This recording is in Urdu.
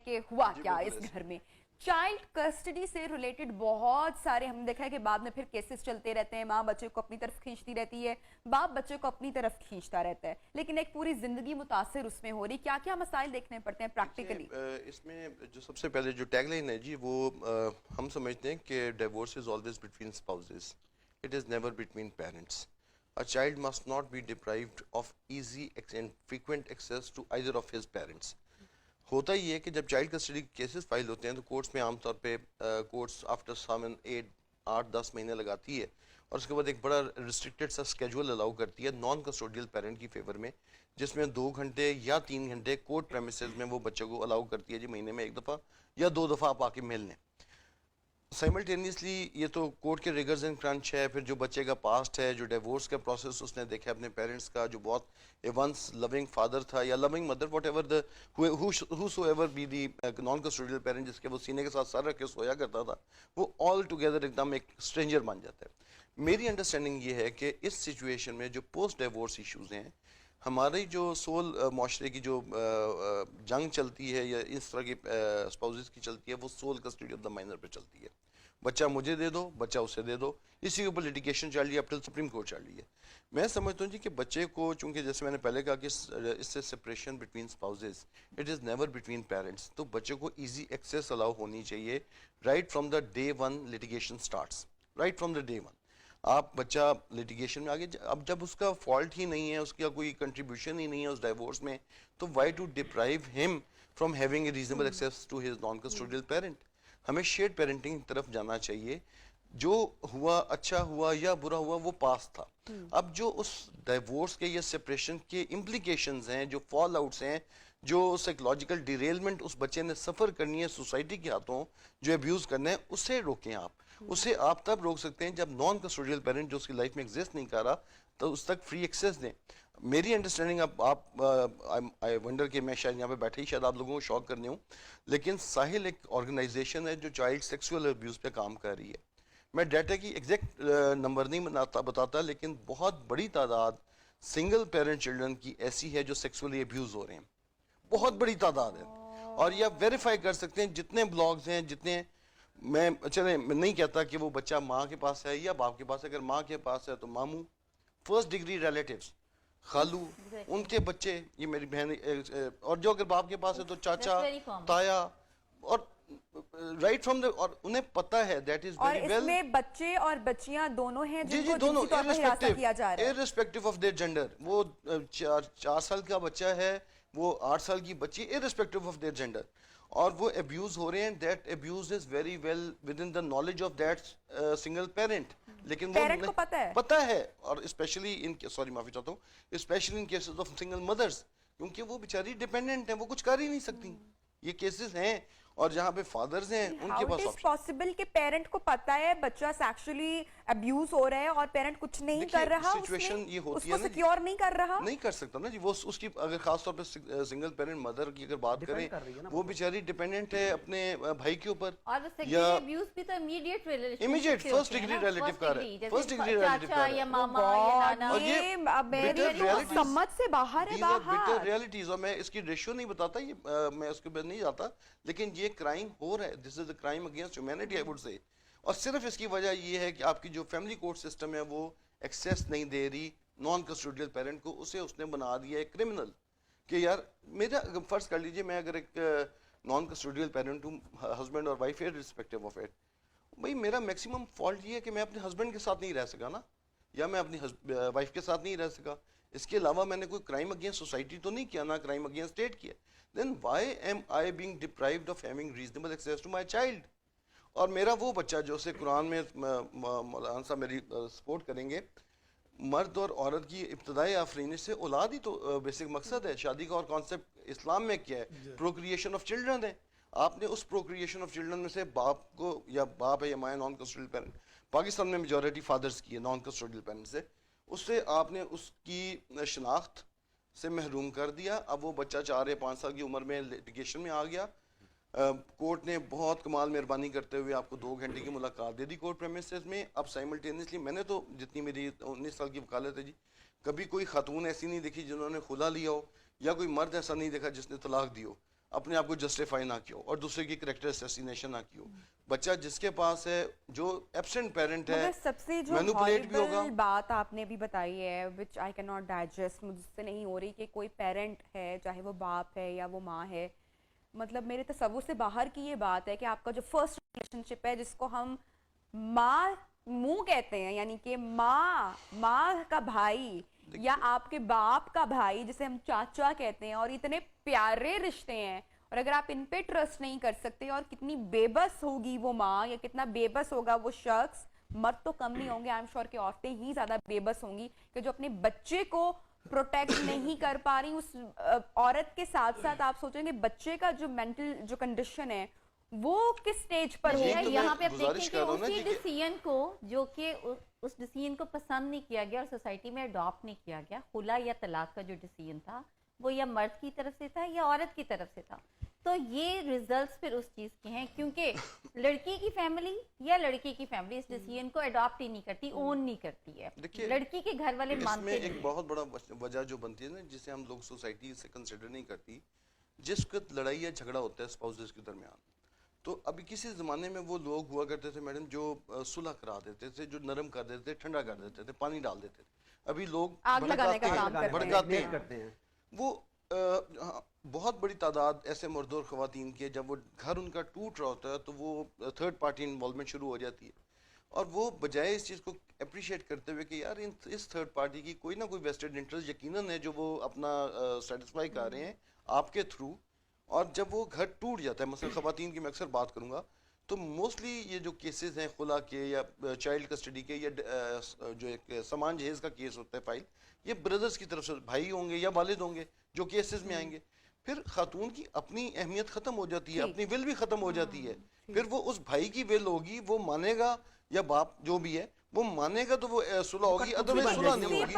کہ ہوا کیا اس گھر میں. چائلڈ کسٹڈی سے ریلیٹڈ بہت سارے ہم نے دیکھا ہے کہ بعد میں پھر کیسز چلتے رہتے ہیں, ماں بچے کو اپنی طرف کھینچتی رہتی ہے, باپ بچے کو اپنی طرف کھینچتا رہتا ہے, لیکن ایک پوری زندگی متاثر اس میں ہو رہی. کیا کیا مسائل دیکھنے پڑتے ہیں پریکٹیکلی؟ اس میں جو سب سے پہلے جو ٹیگ لائن ہے جی وہ ہم سمجھتے ہیں کہ divorce is always between spouses, it is never between parents. A child must not be deprived of easy and frequent access to either of his parents. ہوتا ہی ہے کہ جب چائلڈ کسٹڈی کیسز فائل ہوتے ہیں تو کورٹس میں عام طور پہ کورٹس آفٹر سامن 8-10 مہینے لگاتی ہے, اور اس کے بعد ایک بڑا ریسٹرکٹیڈ سا اسکیجول الاؤ کرتی ہے نان کسٹوڈیل پیرنٹ کی فیور میں, جس میں 2 گھنٹے یا 3 گھنٹے کورٹ پریمیسز میں وہ بچے کو الاؤ کرتی ہے جی مہینے میں 1 دفعہ یا 2 دفعہ آپ آ کے مل لیں. سائملٹینیسلی یہ تو کورٹ کے ریگرز اینڈ کرنچ ہے. پھر جو بچے کا پاسٹ ہے, جو ڈیورس کا پروسیس اس نے دیکھا اپنے پیرنٹس کا, جو بہت اے ونس لونگ فادر تھا یا living mother, whatever the whoever be the non custodial parent, جس کے وہ سینے کے ساتھ سر رکھ کے سویا کرتا تھا, وہ آل ٹوگیدر ایک دم ایک اسٹرینجر بن جاتا ہے. میری انڈرسٹینڈنگ یہ ہے کہ اس سچویشن میں جو پوسٹ ڈیورس ایشوز ہیں, ہماری جو سول معاشرے کی جو جنگ چلتی ہے یا اس طرح کی اسپاؤزز کی چلتی ہے, وہ civil custody of the minor پہ چلتی ہے. بچہ مجھے دے دو, بچہ اسے دے دو, اسی کے اوپر لٹیگیشن چل رہی ہے, اب ٹل سپریم کورٹ چل رہی ہے. میں سمجھتا ہوں جی کہ بچے کو, چونکہ جیسے میں نے پہلے کہا کہ اس سے separation between spouses, it is never between parents, تو بچے کو ایزی ایکسیس الاؤ ہونی چاہیے right from the day one litigation starts, right from the day one. آپ بچہ لٹیگیشن میں آگے, اب جب اس کا فالٹ ہی نہیں ہے, اس کا کوئی کنٹریبیوشن ہی نہیں ہے اس ڈائیورس میں, تو why to deprive him from having a reasonable access to his non custodial parent. ہمیں شیئرڈ پیرنٹنگ کی طرف جانا چاہیے. جو ہوا اچھا ہوا یا برا ہوا وہ پاس تھا. اب جو اس ڈائیورس کے یا سپریشن کے امپلیکیشنز ہیں, جو فال آؤٹس ہیں, جو سائیکولوجیکل ڈیریلمنٹ اس بچے نے سفر کرنی ہے سوسائٹی کے ہاتھوں, جو ابیوز کرنا ہے, اسے روکیں آپ. اسے آپ تب روک سکتے ہیں جب نان کسٹوڈیل پیرنٹ جو اس کی لائف میں ایگزسٹ نہیں کر رہا تو اس تک فری ایکسیس دیں. میری انڈرسٹینڈنگ, اب آپ آئی ونڈر کہ میں شاید یہاں پہ بیٹھے ہی شاید آپ لوگوں کو شوق کرنے ہوں, لیکن ساحل ایک آرگنائزیشن ہے جو چائلڈ سیکسول ابیوز پہ کام کر رہی ہے. میں ڈیٹا کی ایگزیکٹ نمبر نہیں بتاتا, لیکن بہت بڑی تعداد سنگل پیرنٹ چلڈرن کی ایسی ہے جو سیکسولی ابیوز ہو رہے ہیں, بہت بڑی تعداد ہے. اور یہ آپ ویریفائی کر سکتے ہیں جتنے بلاگز ہیں, جتنے, میں چلیں میں نہیں کہتا کہ وہ بچہ ماں کے پاس ہے یا باپ کے پاس ہے, اگر ماں کے پاس ہے تو ماموں, فرسٹ ڈگری ریلیٹیوز, خالو, ان کے بچے, یہ میری بہن, اور جو اگر باپ کے پاس ہے تو چاچا, تایا, اور رائٹ فرام دا, اور انہیں پتہ ہے دیٹ از ویری ویل. اور اس میں بچے اور بچیاں دونوں ہیں جی جن جی کو دونوں, جنسی طور پر ہراساں کیا جا رہا ہے, irrespective of their gender. وہ 4 سال کا بچہ ہے, وہ 8 سال کی بچی, irrespective of their gender, اور وہ ابیوز ہو رہے ہیں. That abuse is very well within the knowledge of that single parent, لیکن وہ پتہ ہے. اور اسپیشلی ان, سوری معافی چاہتا ہوں, especially in cases of single mothers, کیونکہ وہ بیچاری ڈیپینڈنٹ ہیں, وہ کچھ کر ہی نہیں سکتی. یہ کیسز ہیں. اور جہاں پہ فادرز ہیں ان کے پاس آپشن پاسبل کہ پیرنٹ کو پتا ہے بچہ سیکشولی ابیوز ہو رہا ہے اور پیرنٹ کچھ نہیں کر رہا, سچویشن یہ ہوتی ہے نا, سیکیور نہیں کر رہا, نہیں کر سکتا نا جی. وہ اس کی اگر خاص طور پہ سنگل پیرنٹ مدر کی اگر بات کریں, وہ بیچاری ڈیپینڈنٹ ہے اپنے بھائی کے اوپر, یا امیڈیٹ فرسٹ ڈگری ریلیٹیو کا ہے, فرسٹ ڈگری ریلیٹیو کا ہے, اور یہ سمجھ سے باہر ہے, بٹر ریالٹیز. اور میں اس کی ریشیو نہیں بتاتا, یہ میں اس کے بعد نہیں جاتا, لیکن یہ کرائم ہو رہا ہے. This is a crime against humanity I would say. اور صرف اس کی وجہ یہ ہے کہ آپ کی جو فیملی کورٹ سسٹم ہے وہ ایکسیس نہیں دے رہی نان کسٹوڈیل پیرنٹ کو, اسے اس نے بنا دیا ہے کرمنل. کہ یار میرا فرض کر لیجئے, میں اگر ایک نان کسٹوڈیل پیرنٹ ہوں, ہسبینڈ اور وائف ہے, رسپیکٹیو آف اٹ, بھائی میرا میکسیمم فالٹ یہ ہے کہ میں اپنے ہسبینڈ کے ساتھ نہیں رہ سکا نا, یا میں اپنی وائف کے ساتھ نہیں رہ سکا. اس کے علاوہ میں نے کوئی کرائم اگینسٹ سوسائٹی تو نہیں کیا, نہ کرائم اگینسٹ اسٹیٹ کیا. Then why am I being deprived of having reasonable access to my child. اور میرا وہ بچہ جو اسے قرآن میں مولانا صاحب میری سپورٹ کریں گے, مرد اور عورت کی ابتدائی آفرینش سے اولاد ہی تو بیسک مقصد ہے. شادی کا اور کانسیپٹ اسلام میں کیا ہے, پروکریشن آف چلڈرن ہے. آپ نے اس پروکریشن آف چلڈرن میں سے باپ کو, یا باپ ہے یا ماں نان کسٹوڈیل پیرنٹ, پاکستان میں میجورٹی فادرز کی ہے نان کسٹوڈیل پیرنٹ سے, اس سے آپ نے اس کی شناخت سے محروم کر دیا. اب وہ بچہ 4 یا 5 سال کی عمر میں لٹیگیشن میں آ گیا. کورٹ نے بہت کمال مہربانی کرتے ہوئے آپ کو 2 گھنٹے کی ملاقات دے دی کورٹ پریمیسز میں. اب سائملٹینیسلی میں نے تو جتنی میری 19 سال کی وکالت ہے جی, کبھی کوئی خاتون ایسی نہیں دیکھی جنہوں نے خلا لیا ہو, یا کوئی مرد ایسا نہیں دیکھا جس نے طلاق دی ہو. اپنے آپ کو جسٹیفائی نہ کیا ہو اور دوسرے کی کریکٹر اسیسینیشن نہ کی ہو. بچہ جس کے پاس ہے جو ایبسنٹ پیرنٹ ہے مگر سب سے جو مینوپولیٹ بھی ہوگا. ہاربل بات آپ نے بھی بتائی ہے وچ آئی کین ناٹ ڈائجسٹ، مجھ سے نہیں ہو رہی، کہ کوئی پیرنٹ ہے چاہے وہ باپ ہے یا وہ ماں ہے، مطلب میرے تصور سے باہر کی یہ بات ہے کہ آپ کا جو فرسٹ ریلیشن شپ ہے جس کو ہم ماں منہ کہتے ہیں، یعنی کہ ماں کا بھائی یا آپ کے باپ کا بھائی جسے ہم چاچا کہتے ہیں، اور اتنے پیارے رشتے ہیں، اور اگر آپ ان پہ ٹرسٹ نہیں کر سکتے، اور کتنی بے بس ہوگی وہ ماں یا کتنا بے بس ہوگا وہ شخص، مرد تو کم نہیں ہوں گے، آئی ایم شور کہ عورتیں ہی زیادہ بے بس ہوں گی کہ جو اپنے بچے کو پروٹیکٹ نہیں کر پا رہی. اس عورت کے ساتھ ساتھ آپ سوچیں کہ بچے کا جو مینٹل جو کنڈیشن ہے وہ کس سٹیج پر یہ ہو. تو یہاں میں پہ آپ گزارش دیکھیں کر کہ رہا ہوں نا اسی کہ ڈیسیژن کو جو کہ اس ڈیسیژن کو پسند نہیں کیا گیا اور سوسائٹی میں اڈاپٹ نہیں کیا گیا، خلا یا طلاق کا جو ڈیسیژن تھا وہ یا مرد کی طرف سے تھا یا عورت کی طرف سے تھا. تو یہ ریزلٹس پھر اس چیز کے ہیں کیونکہ لڑکی کی فیملی یا لڑکی کی فیملی اس ڈیسیژن کو اڈاپٹ ہی نہیں کرتی، اون نہیں کرتی ہے. لڑکی کے گھر والے اس مانتے میں ایک نہیں. بہت بڑا وجہ جو بنتی ہے نا جسے ہم لوگ سوسائٹی سے کنسیڈر نہیں کرتی، جس وقت لڑائی یا جھگڑا ہوتا ہے اسپاؤسز کے درمیان، تو ابھی کسی زمانے میں وہ لوگ ہوا کرتے تھے میڈم جو صلح کرا دیتے تھے، جو نرم کر دیتے تھے، ٹھنڈا کر دیتے تھے، پانی ڈال دیتے تھے. ابھی لوگ آگ لگانے کا کام کرتے ہیں. بھڑکاتے ہیں. وہ بہت بڑی تعداد ایسے مرد اور خواتین کی ہے جب وہ گھر ان کا ٹوٹ رہا ہوتا ہے تو وہ تھرڈ پارٹی انوالومنٹ شروع ہو جاتی ہے، اور وہ بجائے اس چیز کو اپریشیٹ کرتے ہوئے کہ یار اس تھرڈ پارٹی کی کوئی نہ کوئی ویسٹڈ انٹرسٹ یقیناً ہے جو وہ اپنا سیٹسفائی کر رہے ہیں آپ کے تھرو. اور جب وہ گھر ٹوٹ جاتا ہے، مثلا خواتین کی میں اکثر بات کروں گا تو موسٹلی یہ جو کیسز ہیں خلا کے یا چائلڈ کسٹڈی کے یا جو ایک سامان جہیز کا کیس ہوتا ہے فائل، یہ بردرز کی طرف سے بھائی ہوں گے یا والد ہوں گے جو کیسز میں آئیں گے. پھر خاتون کی اپنی اہمیت ختم ہو جاتی ہے، اپنی ول بھی ختم ہو جاتی ہے. پھر وہ اس بھائی کی ول ہوگی، وہ مانے گا، یا باپ جو بھی ہے وہ مانے گا تو وہ صلح ہوگی، ادروائز صلح نہیں ہوگی.